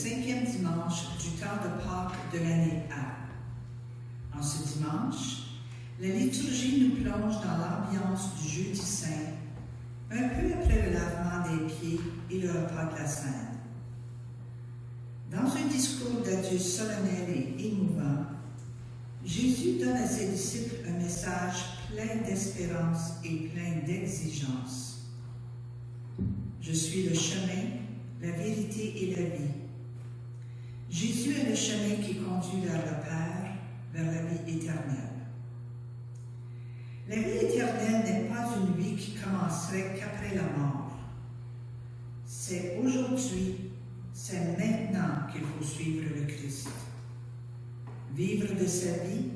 5e dimanche du temps de Pâques de l'année A. En ce dimanche, la liturgie nous plonge dans l'ambiance du Jeudi Saint, un peu après le lavement des pieds et le repas de la semaine. Dans un discours d'adieu solennel et émouvant, Jésus donne à ses disciples un message plein d'espérance et plein d'exigence. Je suis le chemin, la vérité et la vie. Jésus est le chemin qui conduit vers le Père, vers la vie éternelle. La vie éternelle n'est pas une vie qui commencerait qu'après la mort. C'est aujourd'hui, c'est maintenant qu'il faut suivre le Christ. Vivre de sa vie,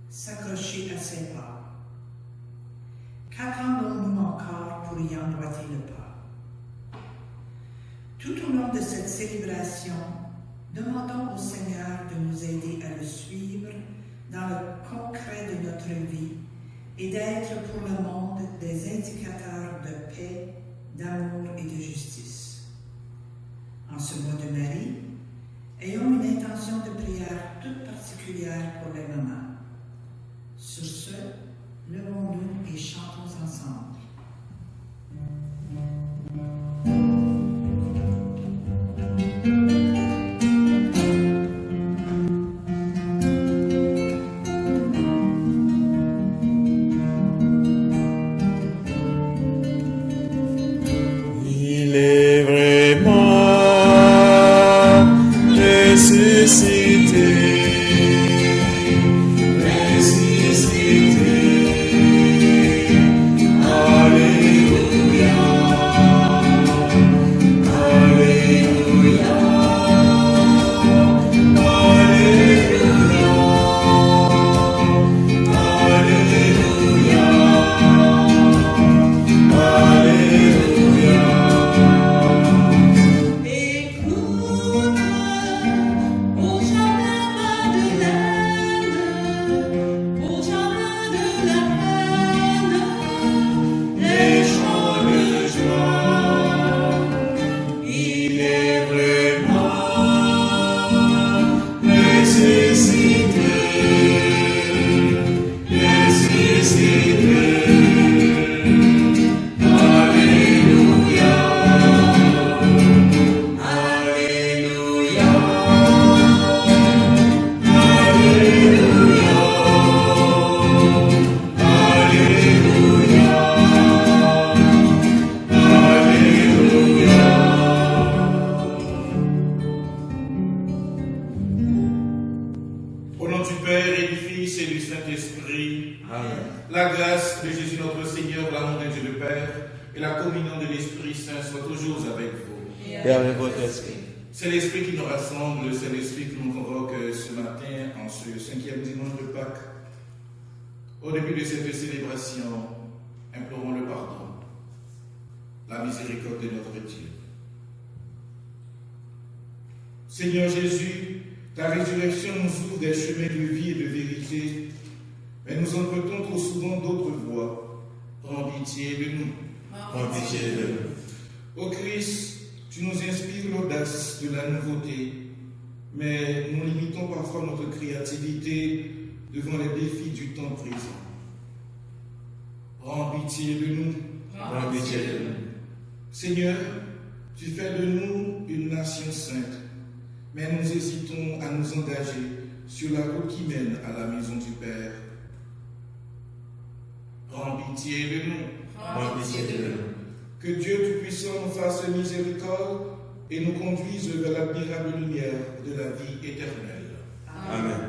s'accrocher à ses pas. Qu'attendons-nous encore pour y emboîter le pas? Tout au long de cette célébration, demandons au Seigneur de nous aider à le suivre dans le concret de notre vie et d'être pour le monde des indicateurs de paix, d'amour et de justice. En ce mois de Marie, ayons une intention de prière toute particulière pour les mamans. Sur ce, levons-nous et chantons ensemble. C'est l'Esprit qui nous rassemble, c'est l'Esprit qui nous convoque ce matin, en ce 5e dimanche de Pâques. Au début de cette célébration, implorons le pardon, la miséricorde de notre Dieu. Seigneur Jésus, ta résurrection nous ouvre des chemins de vie et de vérité, mais nous empruntons trop souvent d'autres voies. Prends pitié de nous. Prends pitié de nous. Ô Christ, tu nous inspires l'audace de la nouveauté, mais nous limitons parfois notre créativité devant les défis du temps présent. Prends pitié de nous. Prends pitié de nous. Seigneur, tu fais de nous une nation sainte, mais nous hésitons à nous engager sur la route qui mène à la maison du Père. Prends pitié de nous. Prends pitié de nous. Que Dieu Tout-Puissant nous fasse miséricorde et nous conduise vers l'admirable lumière de la vie éternelle. Amen.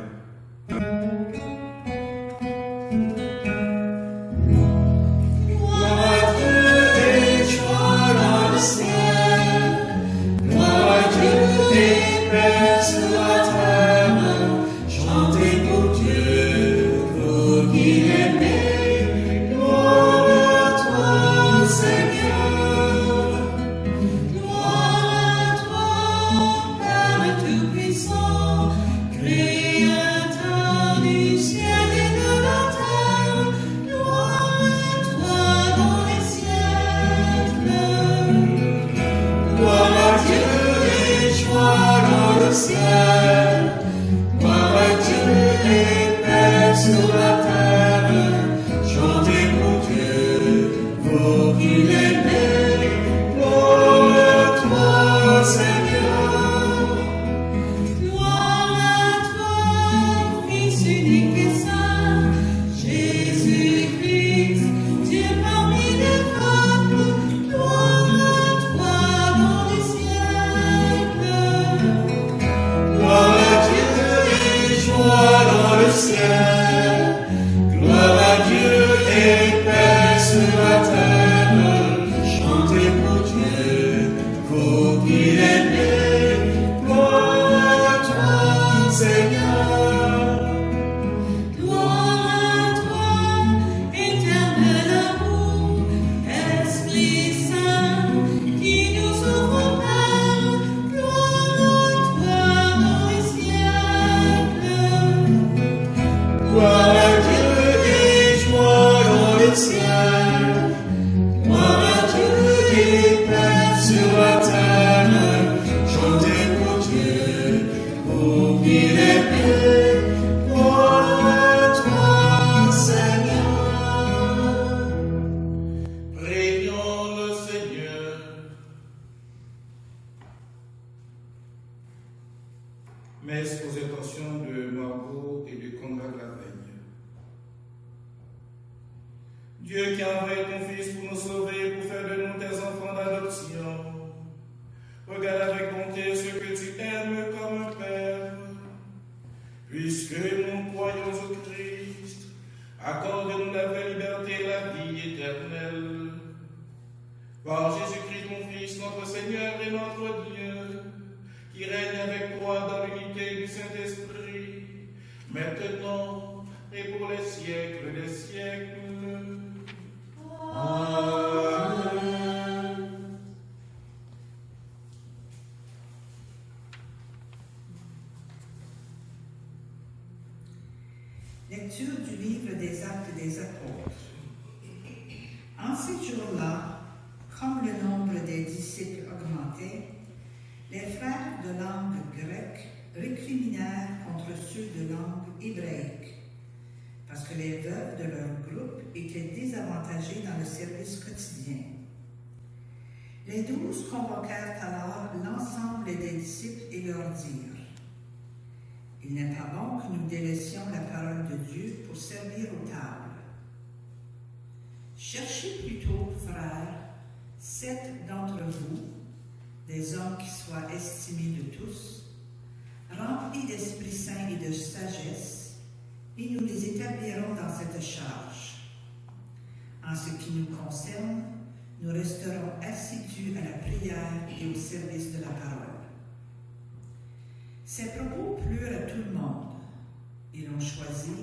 Créateur du ciel. le ciel. Gloire à Dieu et paix sur la terre. Chantez pour Dieu, vous qui l'aimez. Gloire à toi, Seigneur. Gloire à toi, Fils unique et saint, Jésus-Christ, Dieu parmi les peuples. Gloire à toi dans les siècles. Gloire à Dieu et joie dans le ciel. Gloire à Dieu et paix sur la terre. Chantez pour Dieu, vous qui l'aimez. Gloire à toi, Seigneur. Gloire à toi, éternel amour, Esprit Saint, qui nous ouvre Père. Gloire à toi dans les siècles. Gloire à Dieu et joie dans le ciel. Gloire à Dieu et paix sur la terre. Chantez pour Dieu, vous qui l'aimez. Gloire à toi, Seigneur. Prions le Seigneur. Messe aux intentions de Margot et de Conrad Laveigne. Dieu qui a envoyé ton Fils pour nous sauver, pour faire de nous tes enfants d'adoption, regarde avec bonté ce que tu aimes comme un Père. Puisque nous croyons au Christ, accorde-nous la vraie liberté et la vie éternelle. Par Jésus-Christ, mon Fils, notre Seigneur et notre Dieu, qui règne avec toi dans l'unité du Saint-Esprit, maintenant et pour les siècles des siècles. Amen. Lecture du livre des Actes des Apôtres. En ces jours-là, comme le nombre des disciples augmentait, les frères de langue grecque récriminèrent contre ceux de langue hébraïque, parce que les veuves de leur groupe étaient désavantagées dans le service quotidien. Les 12 convoquèrent alors l'ensemble des disciples et leur dirent: il n'est pas bon que nous délaissions la parole de Dieu pour servir aux tables. Cherchez plutôt, frères, 7 d'entre vous, des hommes qui soient estimés de tous, remplis d'Esprit Saint et de sagesse, et nous les établirons dans cette charge. En ce qui nous concerne, nous resterons assidus à la prière et au service de la parole. Ces propos plurent à tout le monde. Ils ont choisi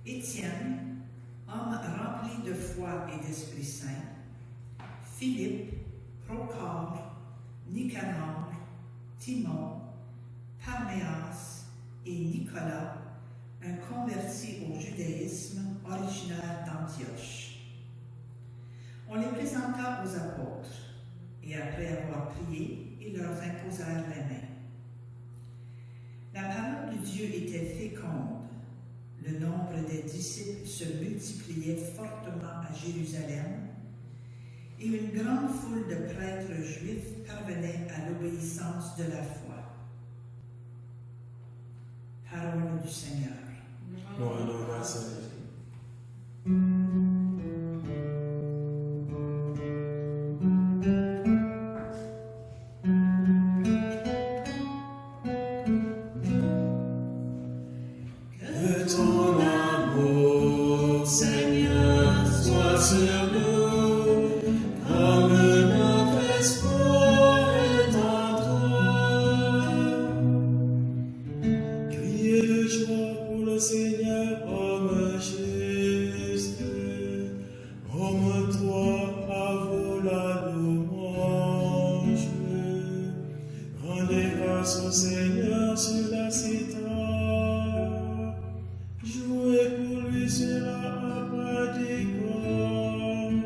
Étienne, homme rempli de foi et d'Esprit Saint, Philippe, Procore, Nicanor, Timon, Parméas et Nicolas, un converti au judaïsme originaire d'Antioche. On les présenta aux apôtres, et après avoir prié, ils leur imposèrent les mains. La parole de Dieu était féconde. Le nombre des disciples se multipliait fortement à Jérusalem, et une grande foule de prêtres juifs parvenait à l'obéissance de la foi. Parole du Seigneur. Gloire à Seigneur. Que ton amour, Seigneur, soit sur nous, comme notre espoir est en toi. Criez de joie pour le Seigneur, homme juste. Homme, toi, à vous la louange. Rendez grâce au Seigneur sur la cithare. Jouez pour lui sur la harpe d'Icône.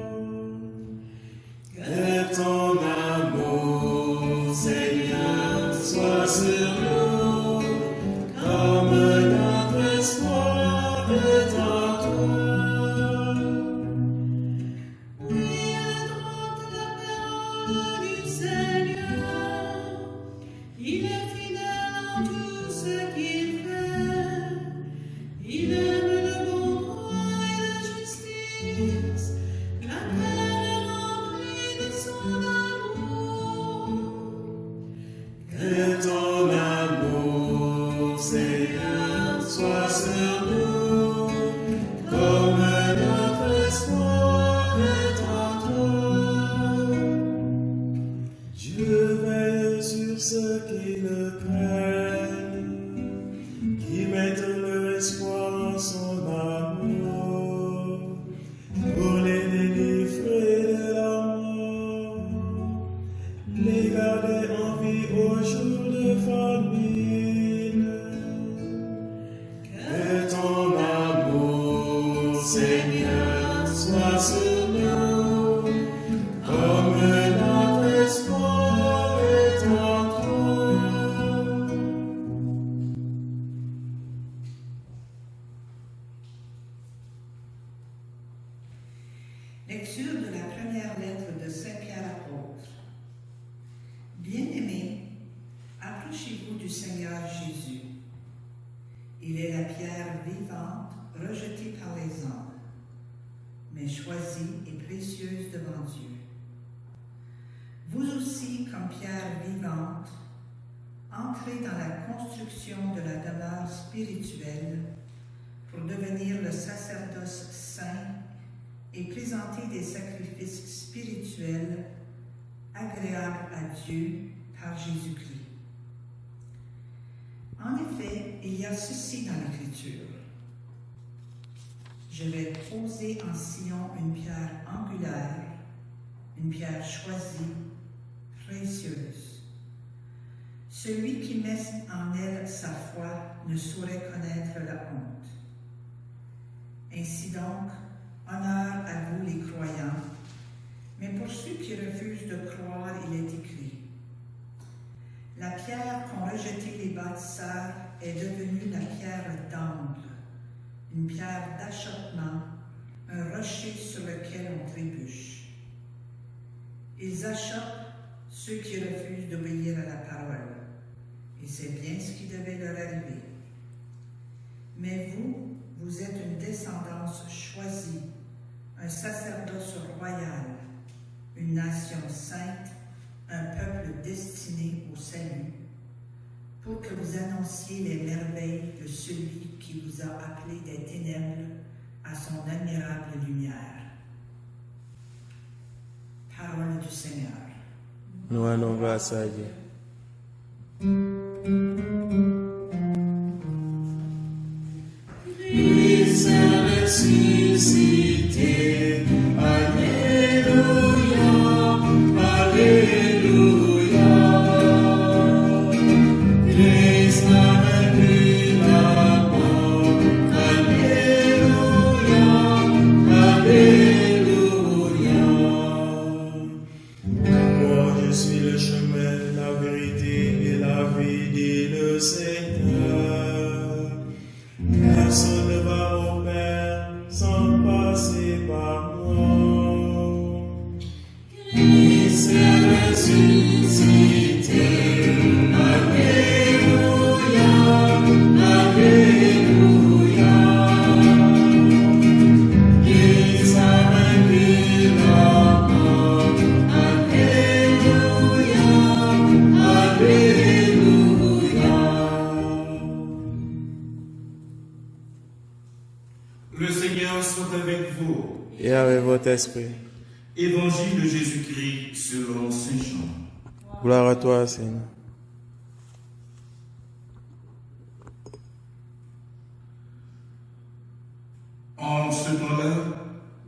Que ton amour, Seigneur, soit sur nous. craignent, qui mettent leur espoir en son amour, pour les délivrer de la mort, les garder en vie au jour de famine. Que ton amour, Seigneur, soit sur nous, comme notre espoir est en toi. Lecture de la première lettre de Saint Pierre apôtre. Bien-aimés, approchez-vous du Seigneur Jésus. Il est la pierre vivante rejetée par les hommes, mais choisie et précieuse devant Dieu. Vous aussi, comme pierre vivante, entrez dans la construction de la demeure spirituelle pour devenir le sacerdoce saint et présenter des sacrifices spirituels agréables à Dieu par Jésus-Christ. En effet, il y a ceci dans l'Écriture. Je vais poser en Sion une pierre angulaire, une pierre choisie, précieuse. Celui qui met en elle sa foi ne saurait connaître la honte. Ainsi donc, honneur à vous les croyants, mais pour ceux qui refusent de croire, il est écrit: la pierre qu'ont rejetée les bâtisseurs est devenue la pierre d'angle, une pierre d'achoppement, un rocher sur lequel on trébuche. Ils achoppent ceux qui refusent d'obéir à la parole, et c'est bien ce qui devait leur arriver. Mais vous, vous êtes une descendance choisie, un sacerdoce royal, une nation sainte, un peuple destiné au salut, pour que vous annonciez les merveilles de celui qui vous a appelé des ténèbres à son admirable lumière. Parole du Seigneur. Nous rendons grâce à Dieu. Christ est ressuscité. Alléluia, Alléluia. Christ a vaincu la mort. Alléluia, Alléluia. Moi je suis le chemin, la vérité et la vie, dit le Seigneur. Personne ne va au Père sans passer par moi. Christ est ressuscité. Alléluia, Alléluia. Christ a vaincu la mort. Alléluia, Alléluia. Le Seigneur soit avec vous. Et avec votre esprit. Évangile de Jésus-Christ selon Saint Jean. Gloire à toi, Seigneur. En ce temps-là,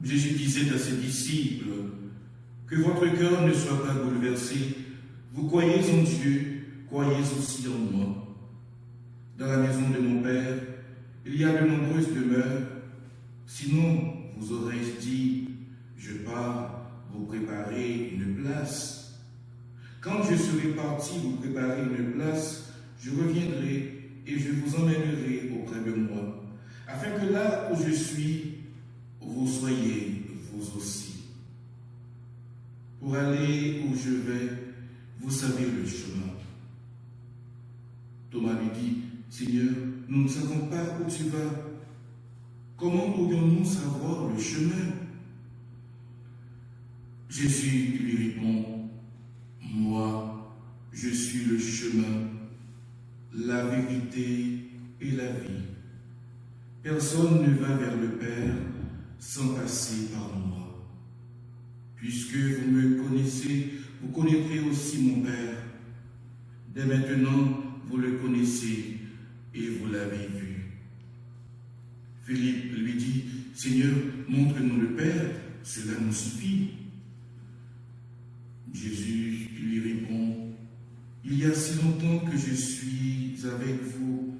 Jésus disait à ses disciples: que votre cœur ne soit pas bouleversé. Vous croyez en Dieu, croyez aussi en moi. Dans la maison de mon Père, il y a de nombreuses demeures. Sinon, vous aurais-je dit: je pars vous préparer une place. Quand je serai parti vous préparer une place, je reviendrai et je vous emmènerai auprès de moi, afin que là où je suis, vous soyez vous aussi. Pour aller où je vais, vous savez le chemin. Thomas lui dit: Seigneur, nous ne savons pas où tu vas. Comment pourrions-nous savoir le chemin? Jésus lui répond: moi, je suis le chemin, la vérité et la vie. Personne ne va vers le Père sans passer par moi. Puisque vous me connaissez, vous connaîtrez aussi mon Père. Dès maintenant, et vous l'avez vu. Philippe lui dit, Seigneur, montre-nous le Père, cela nous suffit. Jésus lui répond, il y a si longtemps que je suis avec vous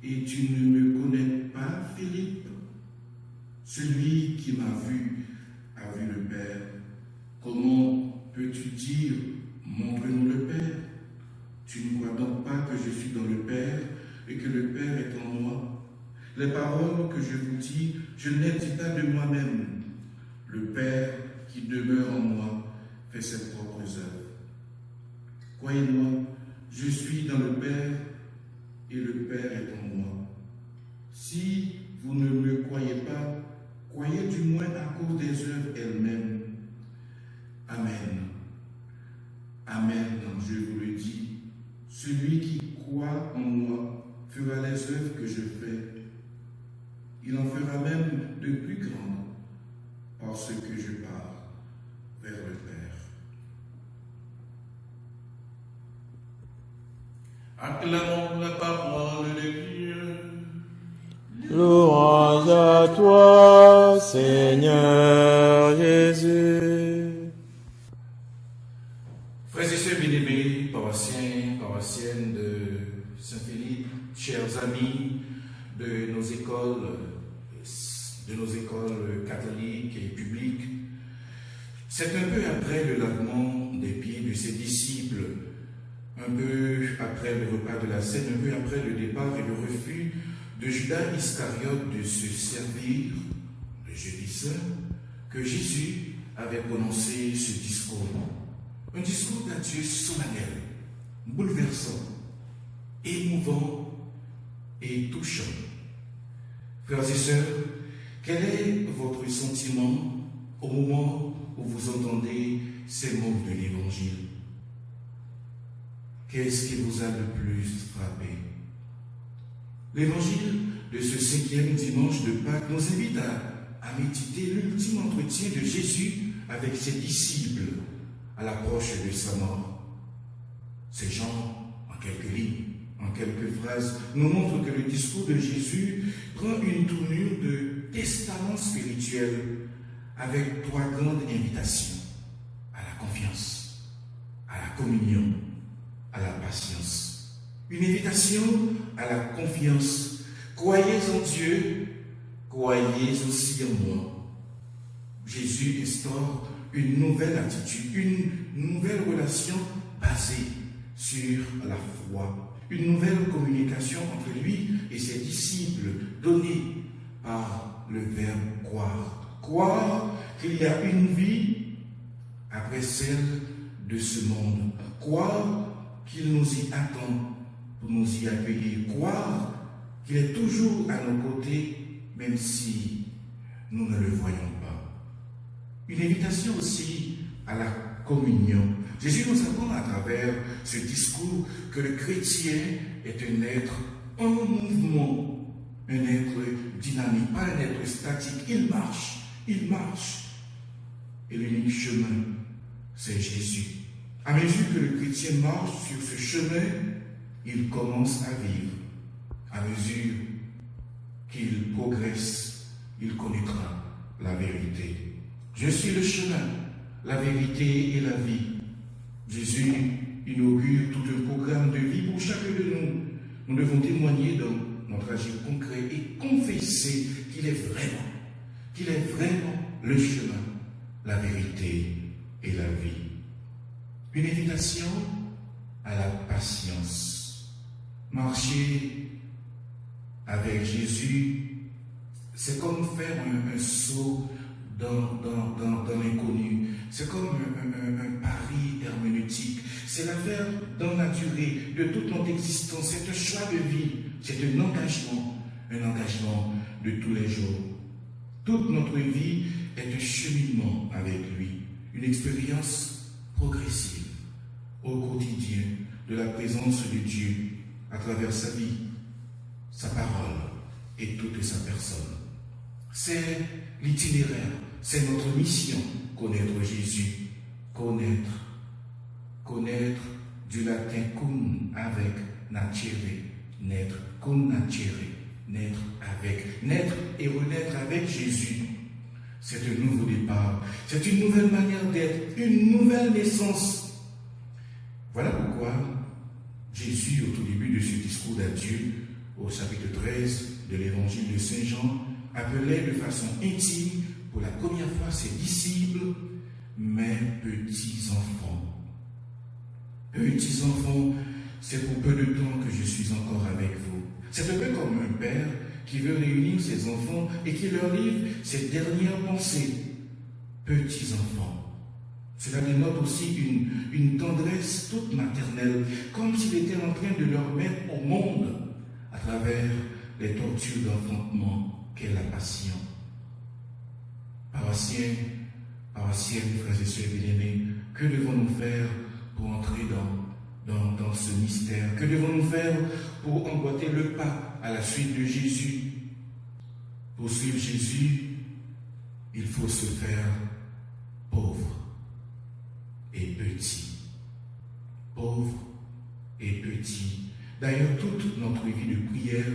et tu ne me connais pas, Philippe. Celui qui m'a vu a vu le Père. Comment peux-tu dire, montre-nous le Père? Tu ne crois donc pas que je suis dans le Père et que le Père est en moi? Les paroles que je vous dis, je ne les dis pas de moi-même. Le Père qui demeure en moi fait ses propres œuvres. Croyez-moi, je suis dans le Père et le Père est en moi. Si vous ne me croyez pas, croyez du moins à cause des œuvres elles-mêmes. Amen. Amen, je vous le dis. Celui qui croit en moi fera les œuvres que je fais. Il en fera même de plus grandes, parce que je pars vers le Père. Acclamons la parole de Dieu. Louange à toi, Seigneur Jésus. Frères et sœurs bien-aimés, paroissiens, paroissiennes de Saint-Philippe, chers amis de nos écoles catholiques et publiques, c'est un peu après le lavement des pieds de ses disciples, un peu après le repas de la scène, un peu après le départ et le refus de Judas Iscariote de se servir le jeudi saint, que Jésus avait prononcé ce discours. Un discours d'adieu solennel, bouleversant, émouvant et touchant. Frères et sœurs, quel est votre sentiment au moment où vous entendez ces mots de l'Évangile? Qu'est-ce qui vous a le plus frappé? L'Évangile de ce 5e dimanche de Pâques nous invite à méditer l'ultime entretien de Jésus avec ses disciples à l'approche de sa mort. Ces gens, en quelques lignes, en quelques phrases, nous montrent que le discours de Jésus prend une tournure de testament spirituel avec 3 grandes invitations: à la confiance, à la communion, à la patience. Une invitation à la confiance. Croyez en Dieu, croyez aussi en moi. Jésus instaure une nouvelle attitude, une nouvelle relation basée sur la foi, une nouvelle communication entre lui et ses disciples donnée par le verbe croire. Croire qu'il y a une vie après celle de ce monde. Croire qu'il nous y attend pour nous y accueillir. Croire qu'il est toujours à nos côtés, même si nous ne le voyons pas. Une invitation aussi à la communion. Jésus nous apprend à travers ce discours que le chrétien est un être en mouvement, un être dynamique, pas un être statique. Il marche. Et l'unique chemin, c'est Jésus. À mesure que le chrétien marche sur ce chemin, il commence à vivre. À mesure qu'il progresse, il connaîtra la vérité. Je suis le chemin, la vérité et la vie. Jésus inaugure tout un programme de vie pour chacun de nous. Nous devons témoigner dans notre agir concret et confesser qu'il est vraiment le chemin, la vérité et la vie. Une invitation à la patience. Marcher avec Jésus, c'est comme faire un saut dans l'inconnu. C'est comme un pari herméneutique. C'est l'affaire dans la durée de toute notre existence. C'est un choix de vie. C'est un engagement de tous les jours. Toute notre vie est un cheminement avec lui, une expérience progressive au quotidien de la présence de Dieu à travers sa vie, sa parole et toute sa personne. C'est l'itinéraire, c'est notre mission, connaître Jésus, connaître du latin cum avec nacere, naître connacere, naître et renaître avec Jésus. C'est un nouveau départ, c'est une nouvelle manière d'être, une nouvelle naissance. Voilà pourquoi Jésus, au tout début de ce discours d'adieu, au chapitre 13 de l'évangile de Saint Jean, appelait de façon intime pour la première fois ses disciples, mes petits enfants. Petits enfants, c'est pour peu de temps que je suis encore avec vous. C'est un peu comme un père qui veut réunir ses enfants et qui leur livre ses dernières pensées. Petits enfants. Cela dénote aussi une tendresse toute maternelle, comme s'il était en train de leur mettre au monde à travers les tortures d'enfantement qu'est la passion. Paroissiens, paroissiennes, frères et sœurs bien-aimés, que devons-nous faire pour entrer dans ce mystère? Que devons-nous faire pour emboîter le pas à la suite de Jésus? Pour suivre Jésus, il faut se faire pauvre et petit. Pauvre et petit. D'ailleurs, toute notre vie de prière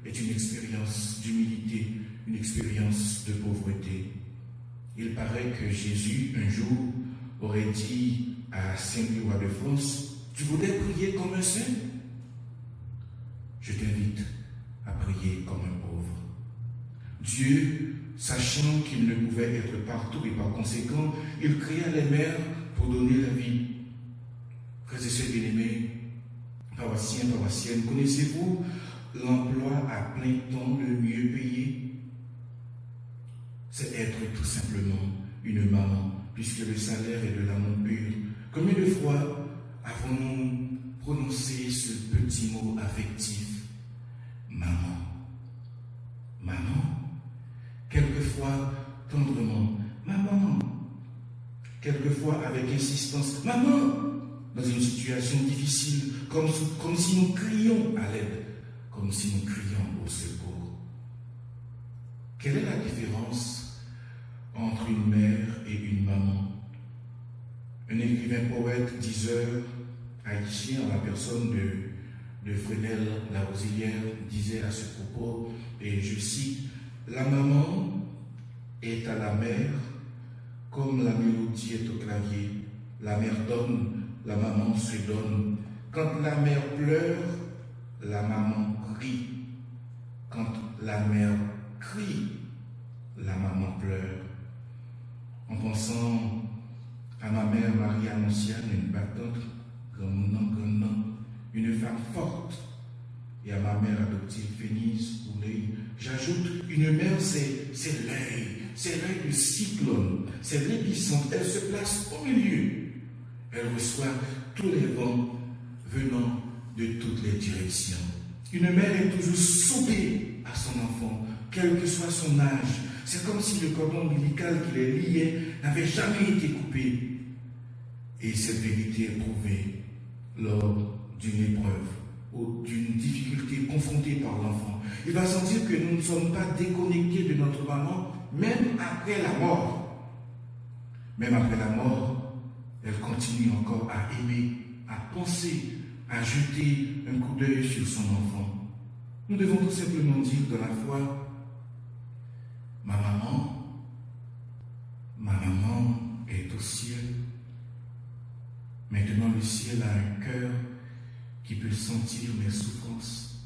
est une expérience d'humilité, une expérience de pauvreté. Il paraît que Jésus, un jour, aurait dit à Saint-Louis roi de France, « Tu voudrais prier comme un saint? Je t'invite à prier comme un pauvre. » Dieu, sachant qu'il ne pouvait être partout et par conséquent, il créa les mers pour donner la vie. Frères et sœurs bien-aimés, paroissiens, paroissiennes, connaissez-vous l'emploi à plein temps le mieux payé? C'est être tout simplement une maman, puisque le salaire est de l'amour pur. Combien de fois avons-nous prononcé ce petit mot affectif? Maman. Maman. Quelquefois tendrement. Maman. Quelquefois avec insistance. Maman. Dans une situation difficile, comme si nous crions à l'aide, comme si nous crions au secours. Quelle est la différence entre une mère et une maman? Un écrivain, poète, diseur, haïtien en la personne de Fresnel la Rosilière disait à ce propos, et je cite, « La maman est à la mère comme la mélodie est au clavier. La mère donne, la maman se donne. Quand la mère pleure, la maman crie. Quand la mère crie, la maman pleure. » En pensant à ma mère Marie-Annonciane, une battante, grand-nom, une femme forte, et à ma mère adoptive Fénise Boulay, j'ajoute, une mère, c'est l'œil du cyclone, c'est l'épicentre, elle se place au milieu, elle reçoit tous les vents venant de toutes les directions. Une mère est toujours soudée à son enfant, quel que soit son âge. C'est comme si le cordon ombilical qui les liait n'avait jamais été coupé. Et cette vérité est prouvée lors d'une épreuve ou d'une difficulté confrontée par l'enfant. Il va sentir que nous ne sommes pas déconnectés de notre maman, même après la mort. Même après la mort, elle continue encore à aimer, à penser, à jeter un coup d'œil sur son enfant. Nous devons tout simplement dire dans la foi, ma maman est au ciel. Maintenant, le ciel a un cœur qui peut sentir mes souffrances.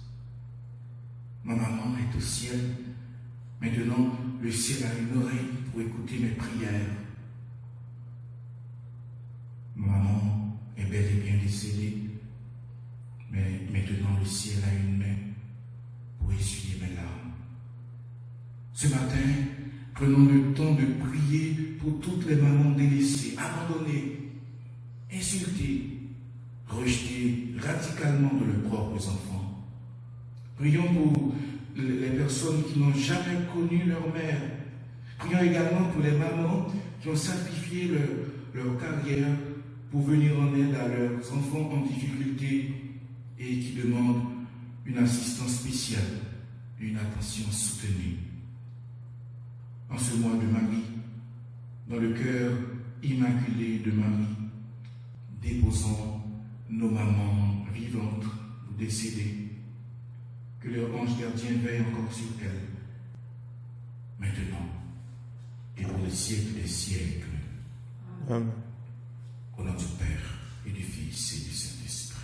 Ma maman est au ciel. Maintenant, le ciel a une oreille pour écouter mes prières. Ma maman est bel et bien décédée, mais maintenant le ciel a une main pour essuyer mes larmes. Ce matin, prenons le temps de prier pour toutes les mamans délaissées, abandonnées, insultées, rejetées radicalement de leurs propres enfants. Prions pour les personnes qui n'ont jamais connu leur mère. Prions également pour les mamans qui ont sacrifié leur carrière pour venir en aide à leurs enfants en difficulté et qui demandent une assistance spéciale, une attention soutenue. En ce mois de Marie, dans le cœur immaculé de Marie, déposons nos mamans vivantes ou décédées. que leur ange gardien veille encore sur elle, maintenant et pour les siècles des siècles. Amen. Au nom du Père et du Fils et du Saint-Esprit.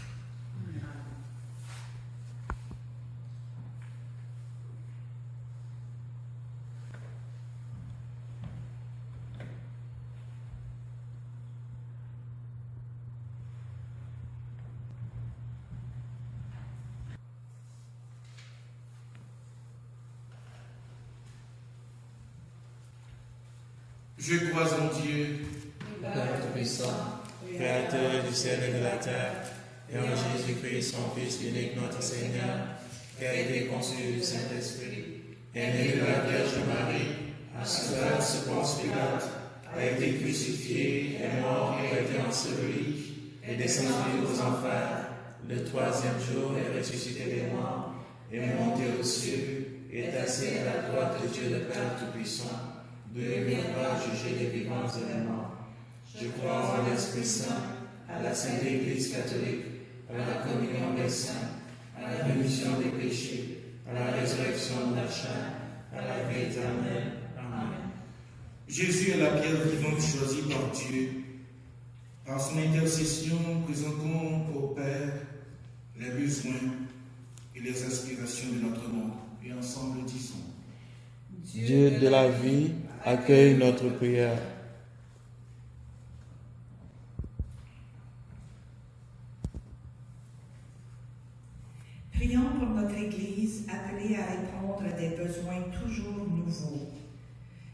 Je crois en Dieu, Père Tout-Puissant, Créateur du ciel et de la terre, et en Jésus-Christ, son Fils unique, notre Seigneur, qui a été conçu du Saint-Esprit, est né de la Vierge Marie, a souffert sous Ponce Pilate, a été crucifié, est mort et a été enseveli, est descendu aux enfers, le troisième jour est ressuscité des morts, est monté aux cieux, est assis à la droite de Dieu le Père Tout-Puissant, d'où il viendra juger les vivants et les morts. Je crois en l'Esprit Saint, à la Sainte Église catholique, à la communion des saints, à la rémission des péchés, à la résurrection de la chair, à la vie éternelle. Amen. Jésus est la pierre vivante choisie par Dieu. Par son intercession, présentons au Père les besoins et les aspirations de notre monde. Et ensemble, disons: Dieu de la vie, accueille notre prière. Prions pour notre Église appelée à répondre à des besoins toujours nouveaux.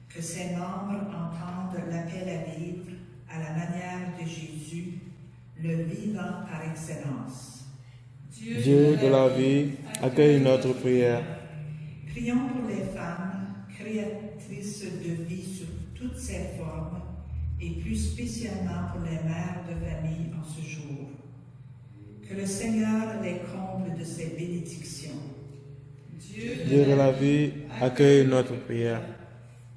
Que ses membres entendent l'appel à vivre à la manière de Jésus, le vivant par excellence. Dieu de la vie, accueille notre prière. Prions pour les femmes créatrices de vie sous toutes ses formes et plus spécialement pour les mères de famille en ce jour. Que le Seigneur les comble de ses bénédictions. Dieu de la vie, accueille notre prière.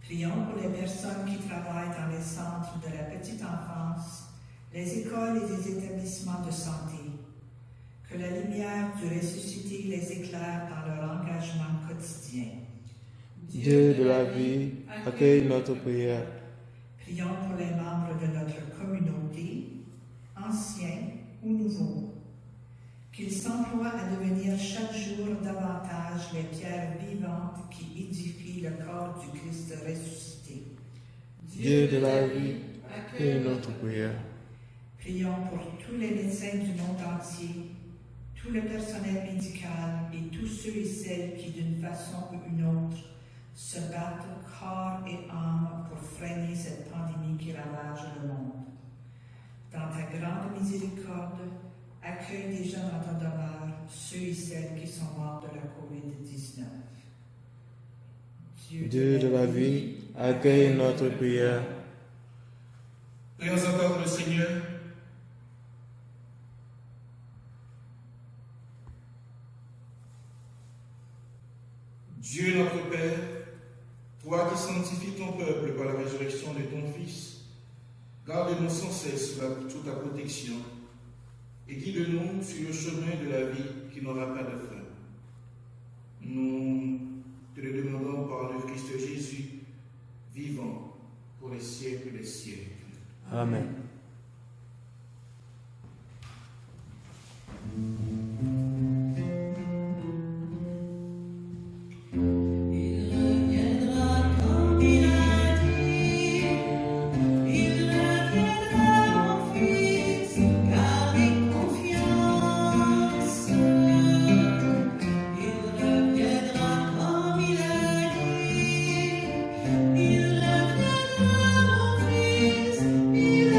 Prions pour les personnes qui travaillent dans les centres de la petite enfance, les écoles et les établissements de santé. Que la lumière du ressuscité les éclaire dans leur engagement quotidien. Dieu de la vie, accueille notre prière. Prions pour les membres de notre communauté, anciens ou nouveaux. Qu'ils s'emploient à devenir chaque jour davantage les pierres vivantes qui édifient le corps du Christ ressuscité. Dieu de la vie, accueille notre prière. Prions pour tous les médecins du monde entier, tout le personnel médical et tous ceux et celles qui, d'une façon ou une autre, se battent corps et âme pour freiner cette pandémie qui ravage le monde. Dans ta grande miséricorde, accueille déjà dans ton demeure ceux et celles qui sont morts de la COVID-19. Dieu de la vie, accueille notre prière. Prions encore le Seigneur. Dieu notre Père, toi qui sanctifies ton peuple par la résurrection de ton Fils, garde-nous sans cesse sous ta protection et guide-nous sur le chemin de la vie qui n'aura pas de fin. Nous te le demandons par le Christ Jésus, vivant pour les siècles des siècles. Amen. Il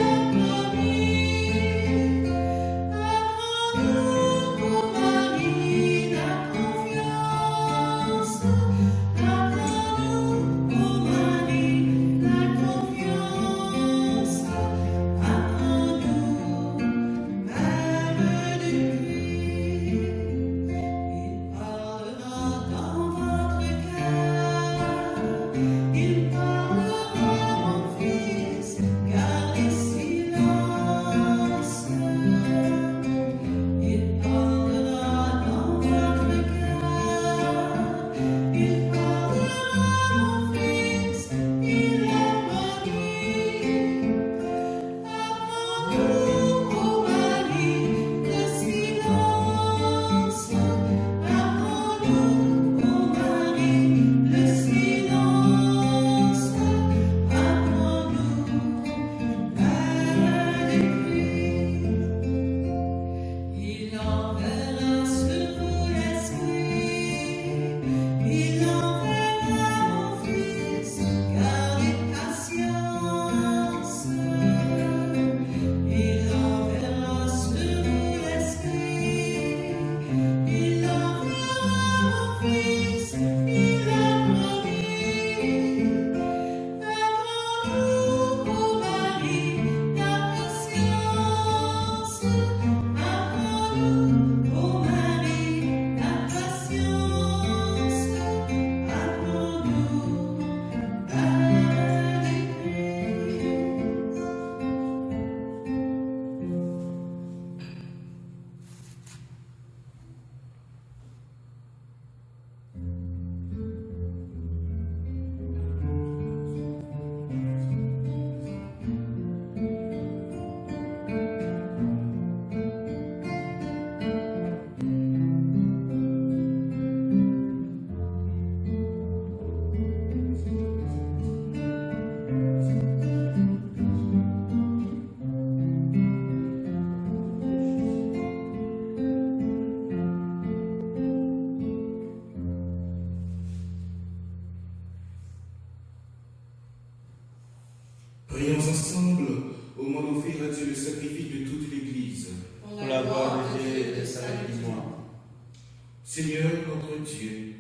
Seigneur notre Dieu,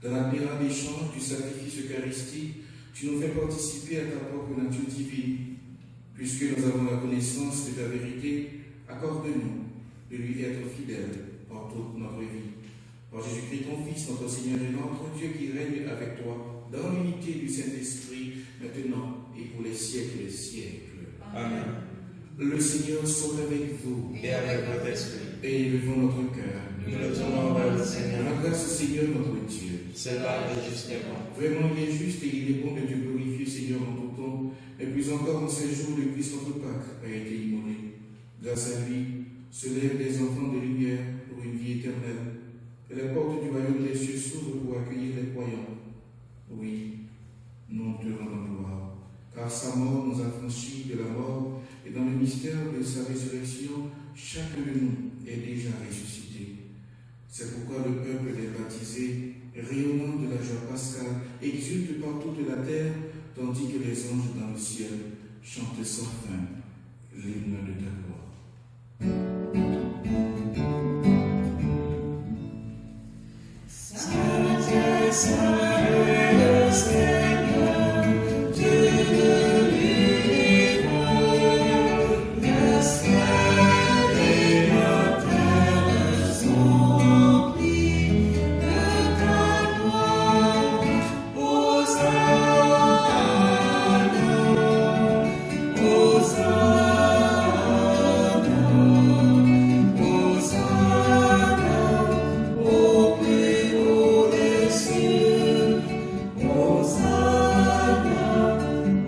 dans l'admirable échange du sacrifice eucharistique, tu nous fais participer à ta propre nature divine. Puisque nous avons la connaissance de ta vérité, accorde-nous de lui être fidèles par toute notre vie. Par Jésus-Christ, ton Fils, notre Seigneur et notre Dieu, qui règne avec toi dans l'unité du Saint-Esprit, maintenant et pour les siècles des siècles. Amen. Le Seigneur soit avec vous. Et avec votre esprit. Et élevons notre cœur. Nous le tournons vers le Seigneur. La grâce, Seigneur notre Dieu. C'est là et justement. Vraiment, il est juste et il est bon de te glorifier, Seigneur, en tout temps. Et plus encore en ces jours de Christ, notre Pâque a été immolé. Grâce à lui, se lèvent des enfants de lumière pour une vie éternelle. Et les portes du royaume des cieux s'ouvrent pour accueillir les croyants. Oui, nous te rendons gloire. Car sa mort nous a franchis de la mort, et dans le mystère de sa résurrection, chacun de nous est déjà ressuscité. C'est pourquoi le peuple des baptisés, rayonnant de la joie pascale, exulte par toute la terre, tandis que les anges dans le ciel chantent sans fin l'hymne de ta gloire. Saint, Saint est le Seigneur, Dieu de l'univers, le ciel et la terre sont remplis de ta gloire. Hosanna, Hosanna, au plus haut des cieux. Hosanna,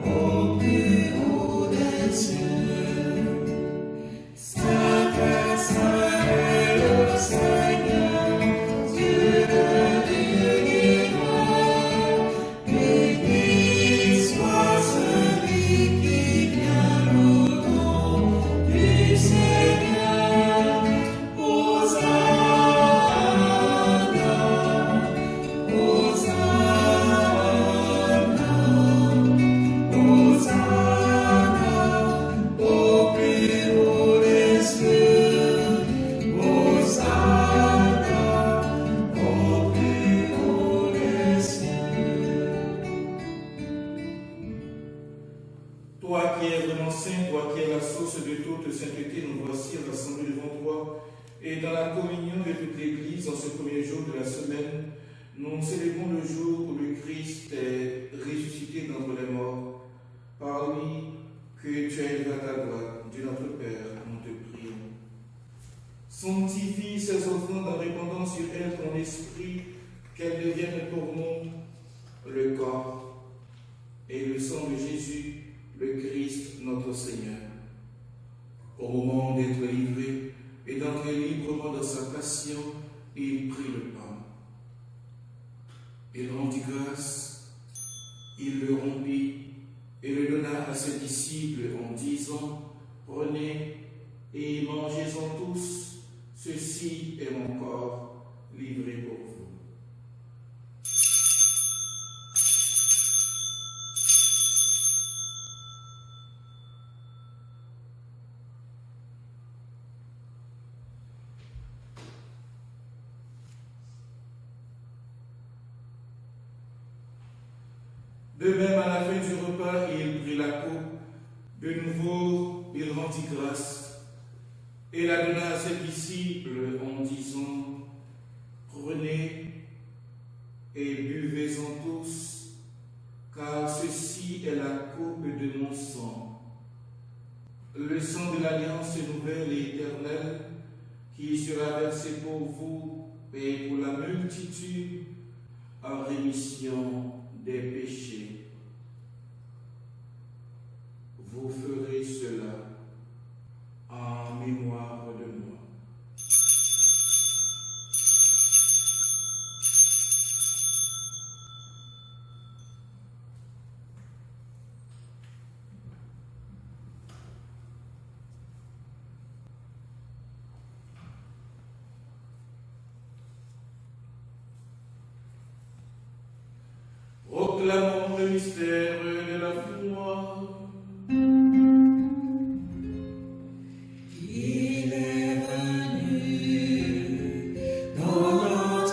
au plus haut des cieux. Saint est le Seigneur, Dieu de l'univers. Béni soit celui qui vient au nom du Seigneur. Hosanna, Hosanna, au plus haut des cieux. Hosanna, au plus haut des cieux. Toi qui es vraiment saint, toi qui es la source de toute sainteté, nous voici rassemblés devant toi. Et dans la communion de toute l'Église, en ce premier jour de la semaine, nous célébrons le jour où le Christ est ressuscité d'entre les morts. Par lui que tu as élevé à ta droite, Dieu notre Père, nous te prions. Sanctifie ces offrandes en répandant sur elles ton esprit, qu'elles deviennent pour nous le corps et le sang de Jésus, le Christ, notre Seigneur. Au moment d'être livré et d'entrer librement dans sa passion, il prit le pain. Il rendit grâce, il le rompit et le donna à ses disciples en disant: Prenez et mangez-en tous, ceci est mon corps livré pour vous. De même, à la fin du repas, il prit la coupe. De nouveau, il rendit grâce et la donna à ses disciples en disant: Prenez et buvez-en tous, car ceci est la coupe de mon sang, le sang de l'alliance nouvelle et éternelle, qui sera versé pour vous et pour la multitude en rémission des péchés. Vous ferez cela en mémoire de moi. Proclamons le mystère de la foi. Il est venu dans notre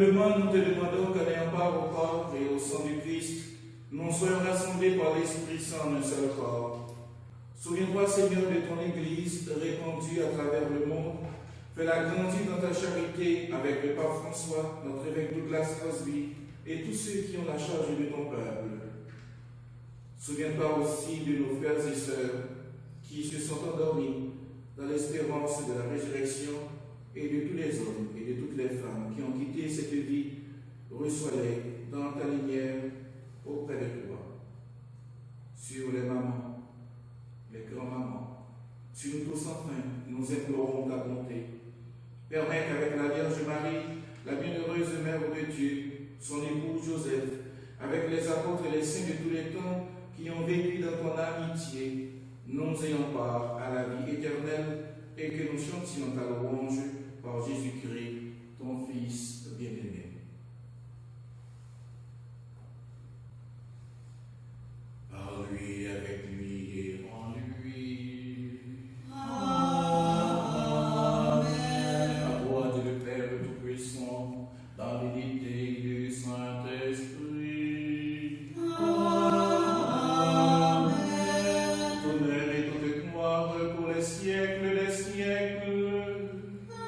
Humblement, nous te demandons qu'en ayant part au corps et au sang du Christ, nous soyons rassemblés par l'Esprit Saint en un seul corps. Souviens-toi, Seigneur, de ton Église répandue à travers le monde. Fais-la grandir dans ta charité avec le pape François, notre évêque Douglas Crosby et tous ceux qui ont la charge de ton peuple. Souviens-toi aussi de nos frères et sœurs qui se sont endormis dans l'espérance de la résurrection et de tous les hommes et de toutes les femmes qui ont quitté cette vie. Reçois-les dans ta lumière auprès de toi. Sur les mamans, les grands-mamans, sur nous tous enfin, nous implorons ta bonté. Permets qu'avec la Vierge Marie, la bienheureuse Mère de Dieu, son époux Joseph, avec les apôtres et les saints de tous les temps qui ont vécu dans ton amitié, nous ayons part à la vie éternelle et que nous chantions ta louange par Jésus-Christ, ton Fils bien-aimé. Par lui, avec lui et en lui. Amen. À toi, Dieu le Père Tout-Puissant, dans l'unité du Saint-Esprit. Amen. Tonnerre et toute gloire pour les siècles des siècles.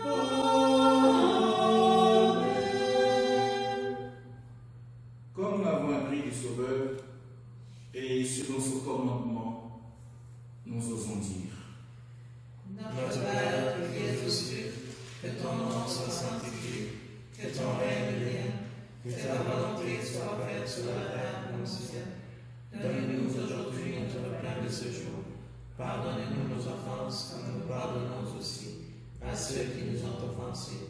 Amen. Comme nous l'avons appris du Sauveur, et selon son commandement, nous osons dire: Notre Père qui es aux cieux, que ton nom soit sanctifié, que ton règne vienne, que ta volonté soit faite sur la terre comme au ciel. Donne-nous aujourd'hui notre pain de ce jour. Pardonne-nous nos offenses, comme nous pardonnons aussi à ceux qui nous ont offensés.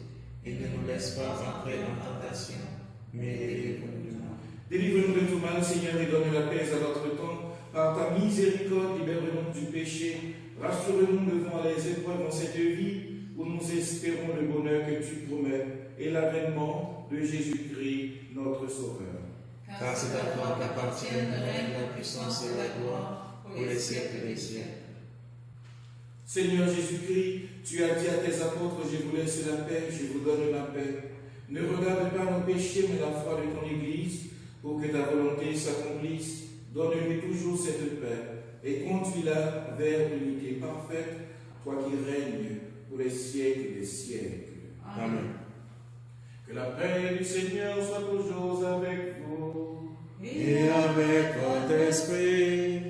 Et ne nous laisse pas entrer en tentation, mais délivre-nous du mal. Délivre-nous de tout mal, Seigneur, et donne la paix à notre temps. Par ta miséricorde, libère-nous du péché. Rassure-nous devant les épreuves dans cette vie où nous espérons le bonheur que tu promets et l'avènement de Jésus-Christ, notre Sauveur. Car c'est à toi qu'appartiennent le règne, la puissance et la gloire pour les siècles des siècles. Seigneur Jésus-Christ, tu as dit à tes apôtres: je vous laisse la paix, je vous donne la paix. Ne regarde pas nos péchés, mais la foi de ton Église, pour que ta volonté s'accomplisse. Donne-lui toujours cette paix et conduis-la vers l'unité parfaite, toi qui règnes pour les siècles des siècles. Amen. Que la paix du Seigneur soit toujours avec vous. Et avec votre esprit.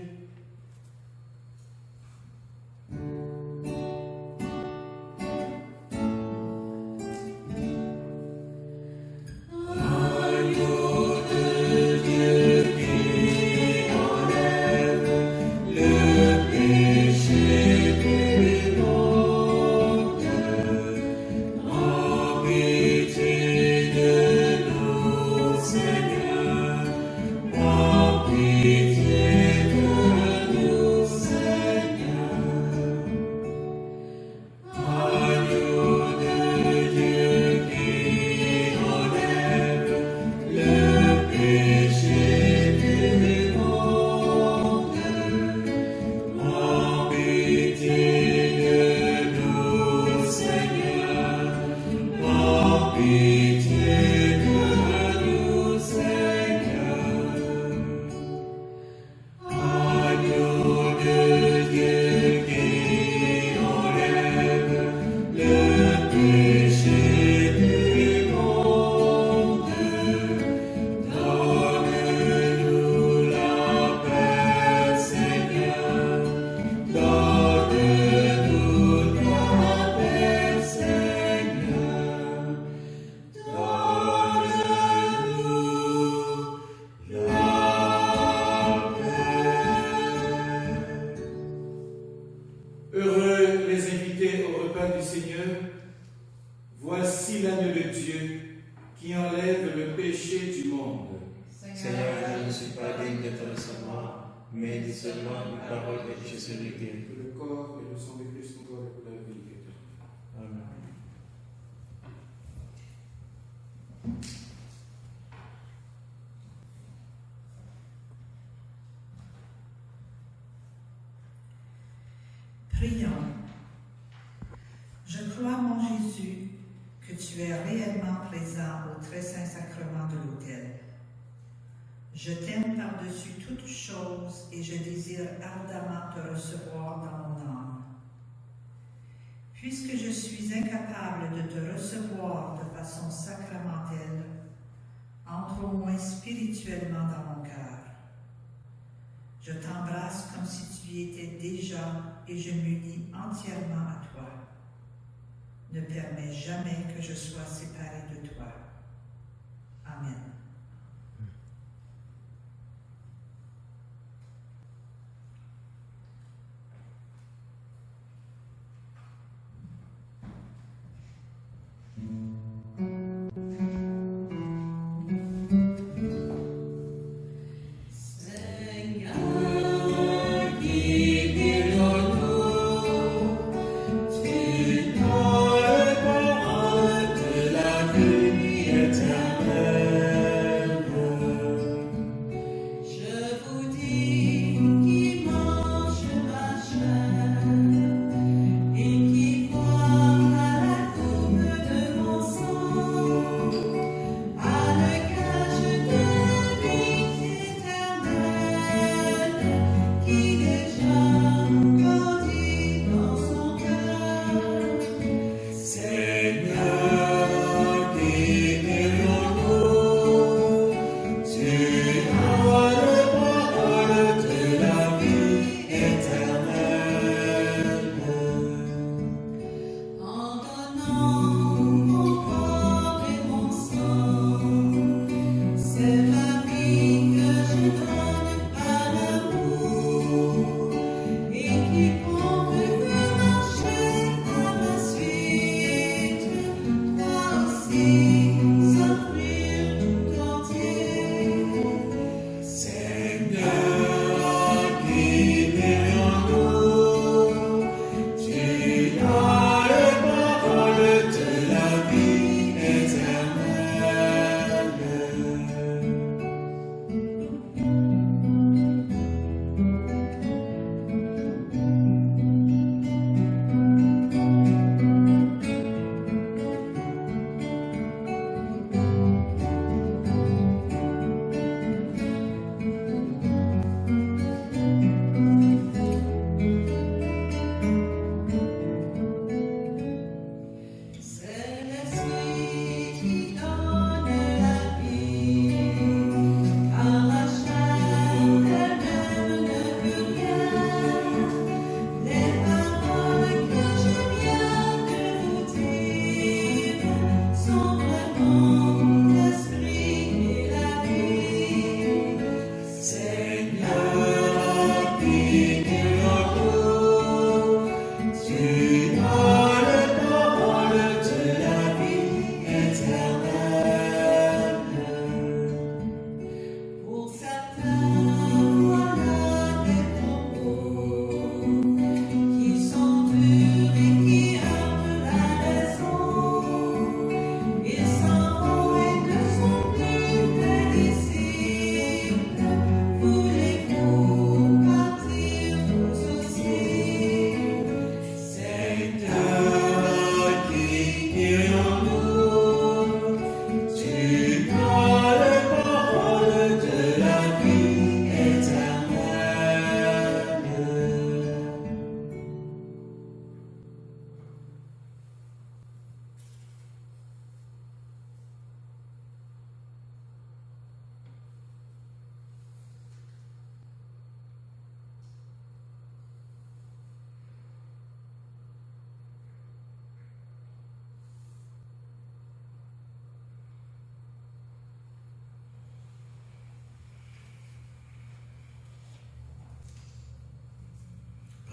Mais dis seulement une parole et je serai guéri. Que le corps et le sang de Christ nous doivent pour la vie éternelle. Amen. Prions. Je crois, mon Jésus, que tu es réellement pleinement présent au très saint sacrement de l'autel. Je t'aime par-dessus toutes choses et je désire ardemment te recevoir dans mon âme. Puisque je suis incapable de te recevoir de façon sacramentelle, entre au moins spirituellement dans mon cœur. Je t'embrasse comme si tu y étais déjà et je m'unis entièrement à toi. Ne permets jamais que je sois séparé de toi. Amen.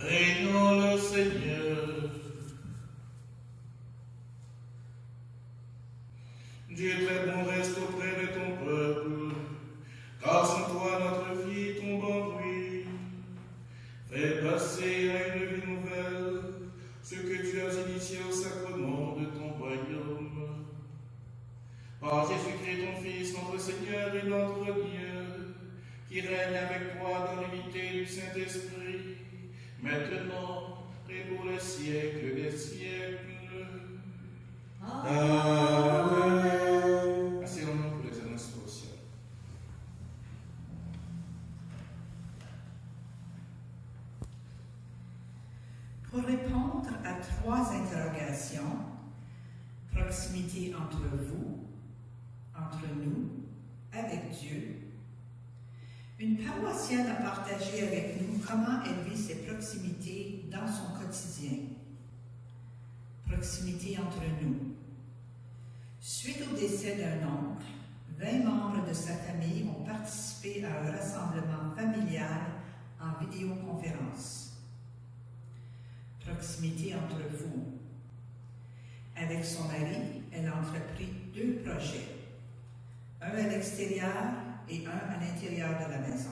Prions le Seigneur. Dieu très bon, reste auprès de ton peuple, car sans toi notre vie tombe en ruine. Fais passer à une vie nouvelle ce que tu as initié au sacrement de ton royaume. Par Jésus-Christ, ton Fils, notre Seigneur et notre Dieu, qui règne avec toi dans l'unité du Saint-Esprit, maintenant et pour les siècles des siècles. Amen. Une paroissienne a partagé avec nous comment elle vit ses proximités dans son quotidien. Proximité entre nous. Suite au décès d'un oncle, 20 membres de sa famille ont participé à un rassemblement familial en vidéoconférence. Proximité entre vous. Avec son mari, elle a entrepris 2 projets, un à l'extérieur et un à l'intérieur de la maison.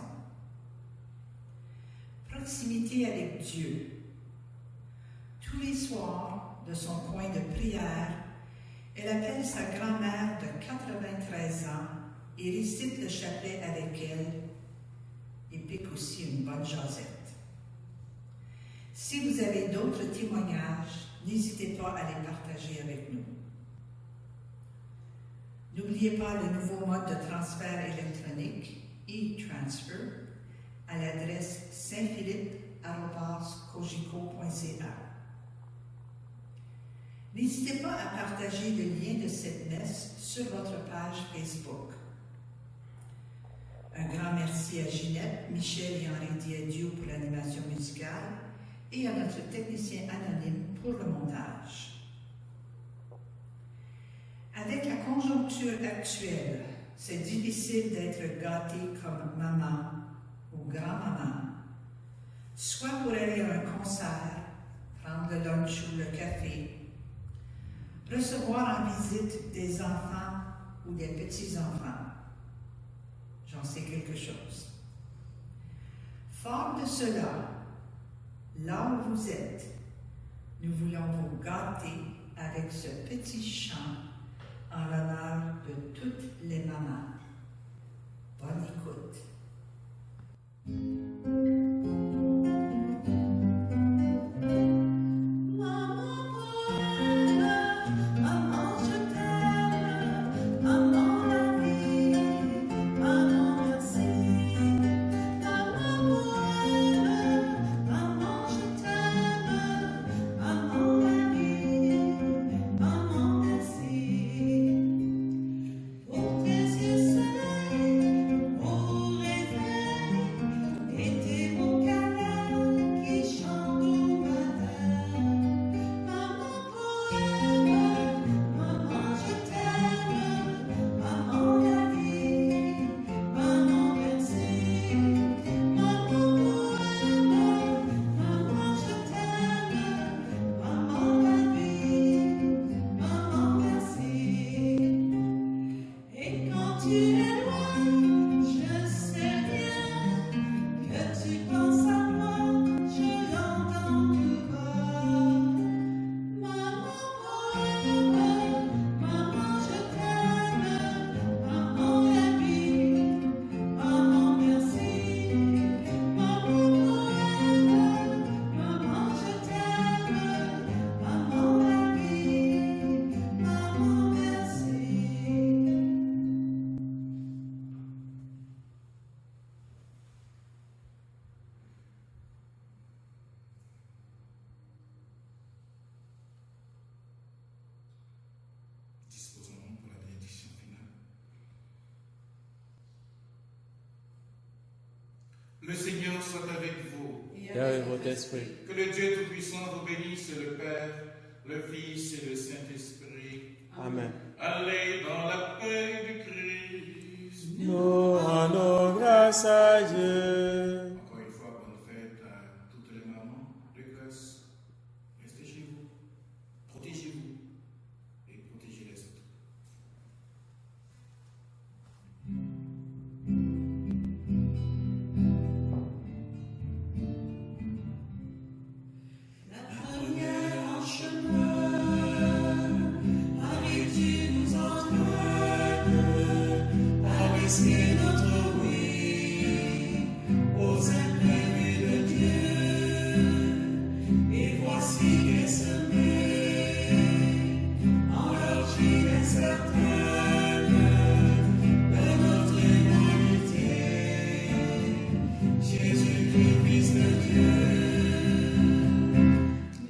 Proximité avec Dieu. Tous les soirs, de son coin de prière, elle appelle sa grand-mère de 93 ans et récite le chapelet avec elle et pique aussi une bonne jasette. Si vous avez d'autres témoignages, n'hésitez pas à les partager avec nous. N'oubliez pas le nouveau mode de transfert électronique, e-transfer, à l'adresse saintphilippe@cogico.ca. N'hésitez pas à partager le lien de cette messe sur votre page Facebook. Un grand merci à Ginette, Michel et Henri Diadieu pour l'animation musicale et à notre technicien anonyme pour le montage. Avec la conjoncture actuelle, c'est difficile d'être gâté comme maman ou grand-maman, soit pour aller à un concert, prendre le lunch ou le café, recevoir en visite des enfants ou des petits-enfants. J'en sais quelque chose. Fort de cela, là où vous êtes, nous voulons vous gâter avec ce petit chant en l'honneur de toutes les mamans. Bonne écoute. Le Seigneur soit avec vous. Et avec votre esprit. Que le Dieu Tout-Puissant vous bénisse, le Père, le Fils et le Saint-Esprit. Amen. Allez dans la paix du Christ. Nous rendons grâce à Dieu. Encore une fois, bonne fête à toutes les mamans de grâce. Restez chez vous. Protégez-vous et protégez les autres. C'est notre oui aux imprévus de Dieu. Et voici les semés en l'argile incertaine de notre humanité. Jésus-Christ, Fils de Dieu,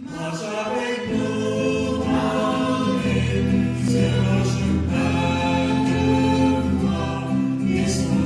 marche avec nous, Marie, sur le chemin. Son